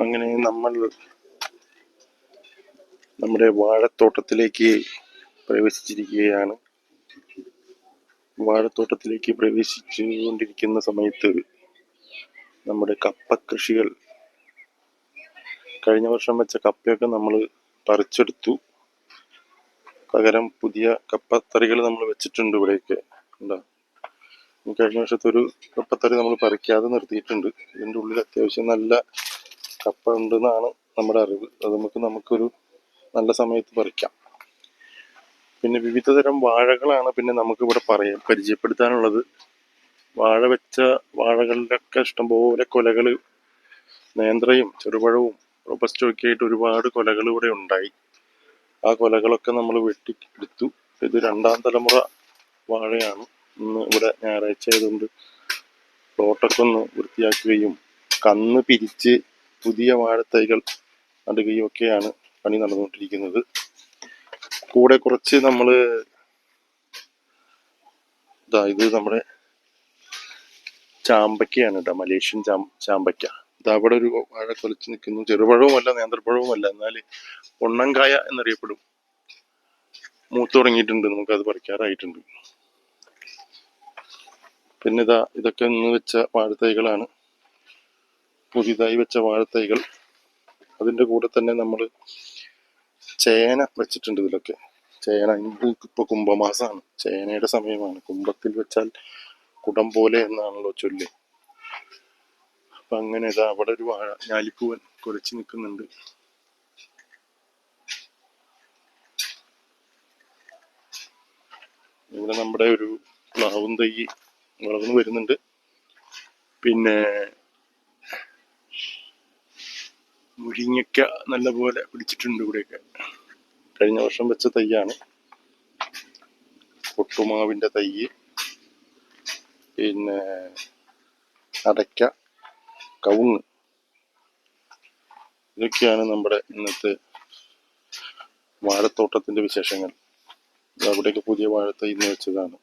അങ്ങനെ നമ്മൾ നമ്മുടെ വാഴത്തോട്ടത്തിലേക്ക് പ്രവേശിച്ചിരിക്കുകയാണ്. വാഴത്തോട്ടത്തിലേക്ക് പ്രവേശിച്ചുകൊണ്ടിരിക്കുന്ന സമയത്ത് നമ്മുടെ കപ്പ കൃഷികൾ, കഴിഞ്ഞ വർഷം വെച്ച കപ്പയൊക്കെ നമ്മൾ പറിച്ചെടുത്തു. പകരം പുതിയ കപ്പത്തറികൾ നമ്മൾ വെച്ചിട്ടുണ്ട് ഇവിടെയൊക്കെ. എന്താ, കഴിഞ്ഞ വർഷത്തെ ഒരു കപ്പത്തറി നമ്മൾ പറിക്കാതെ നിർത്തിയിട്ടുണ്ട്. ഇതിൻ്റെ ഉള്ളിൽ അത്യാവശ്യം നല്ല കപ്പ ഉണ്ടെന്നാണ് നമ്മുടെ അറിവ്. അത് നമുക്കൊരു നല്ല സമയത്ത് പറിക്കാം. പിന്നെ വിവിധ തരം വാഴകളാണ് പിന്നെ നമുക്കിവിടെ പരിചയപ്പെടുത്താനുള്ളത്. വാഴകളിലൊക്കെ ഇഷ്ടംപോലെ കൊലകൾ, നേന്ത്രയും ചെറുപഴവും റോബസ്റ്റയും ഒക്കെ ആയിട്ട് ഒരുപാട് കൊലകൾ ഇവിടെ ഉണ്ടായി. ആ കൊലകളൊക്കെ നമ്മൾ വെട്ടിയെടുത്തു. ഇത് 2ാം തലമുറ വാഴയാണ്. ഇന്ന് ഇവിടെ ഞായറാഴ്ച ആയതുകൊണ്ട് തോട്ടൊക്കെ ഒന്ന് വൃത്തിയാക്കുകയും കന്ന് പിരിച്ച് പുതിയ വാഴത്തൈകൾ നടുകയും ഒക്കെയാണ് പണി നടന്നുകൊണ്ടിരിക്കുന്നത്. കൂടെ കുറച്ച് ഇത് നമ്മുടെ ചാമ്പയ്ക്കയാണ് കേട്ടോ, മലേഷ്യൻ ചാമ്പയ്ക്ക. അവിടെ ഒരു വാഴ കൊലച്ച് നിൽക്കുന്നു. ചെറുപഴവുമല്ല, നേന്ത്രപ്പഴവുമല്ല, എന്നാൽ പൊണ്ണങ്കായ എന്നറിയപ്പെടും. മൂത്ത് തുടങ്ങിയിട്ടുണ്ട്, നമുക്കത് പറിക്കാറായിട്ടുണ്ട്. പിന്നെ ഇതൊക്കെ ഇന്ന് വെച്ച വാഴത്തൈകളാണ്, പുതിയതായി വെച്ച വാഴത്തൈകൾ. അതിൻ്റെ കൂടെ തന്നെ നമ്മൾ ചേന വെച്ചിട്ടുണ്ട്. ഇതിലൊക്കെ ചേന, ഇപ്പൊ കുംഭമാസമാണ്, ചേനയുടെ സമയമാണ്. കുംഭത്തിൽ വെച്ചാൽ കുടം പോലെ എന്നാണല്ലോ ചൊല്ല്. അപ്പൊ അങ്ങനെ അവിടെ ഒരു വാഴ ഞാലിപ്പൂവൻ കുലച്ച് നിൽക്കുന്നുണ്ട്. ഇവിടെ നമ്മുടെ ഒരു പ്ലാവും തൈ വളർന്നു വരുന്നുണ്ട്. പിന്നെ മുരിങ്ങയ്ക്ക നല്ലപോലെ പിടിച്ചിട്ടുണ്ട് ഇവിടെയൊക്കെ. കഴിഞ്ഞ വർഷം വെച്ച തൈയാണ്. ഒട്ടുമാവിൻ്റെ തൈ, പിന്നെ അടയ്ക്ക, കവുങ്ങ്, ഇതൊക്കെയാണ് നമ്മുടെ ഇന്നത്തെ വാഴത്തോട്ടത്തിന്റെ വിശേഷങ്ങൾ. അവിടെയൊക്കെ പുതിയ വാഴത്തൈ ഇന്ന് വെച്ചതാണ്.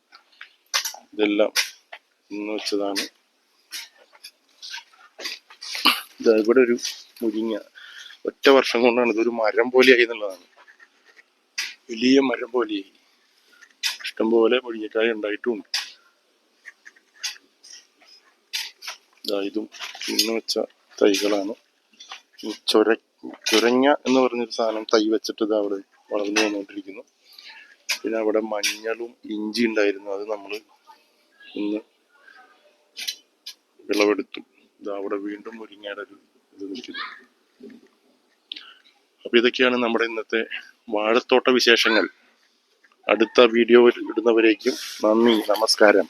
ഇതെല്ലാം ഇന്ന് വെച്ചതാണ്. ഇവിടെ ഒരു മുരിങ്ങ ഒറ്റ വർഷം കൊണ്ടാണ് ഇതൊരു മരം പോലെയായി എന്നുള്ളതാണ്. വലിയ മരം പോലെയായി. ഇഷ്ടംപോലെ മുരിങ്ങക്കായ ഉണ്ടായിട്ടുമുണ്ട്. ഇതും ഇന്ന് വെച്ച തൈകളാണ്. ചുരങ്ങ എന്ന് പറഞ്ഞൊരു സാധനം തൈ വെച്ചിട്ട് അവിടെ വളർന്നു വന്നുകൊണ്ടിരിക്കുന്നു. പിന്നെ അവിടെ മഞ്ഞളും ഇഞ്ചി ഉണ്ടായിരുന്നു, അത് നമ്മൾ ഇന്ന് വിളവെടുത്തു. അവിടെ വീണ്ടും മുരിങ്ങയുടെ ഒരു ഇത് നിൽക്കുന്നു. അപ്പൊ ഇതൊക്കെയാണ് നമ്മുടെ ഇന്നത്തെ വാഴത്തോട്ട വിശേഷങ്ങൾ. അടുത്ത വീഡിയോ ഇടുന്നവരേക്കും നന്ദി, നമസ്കാരം.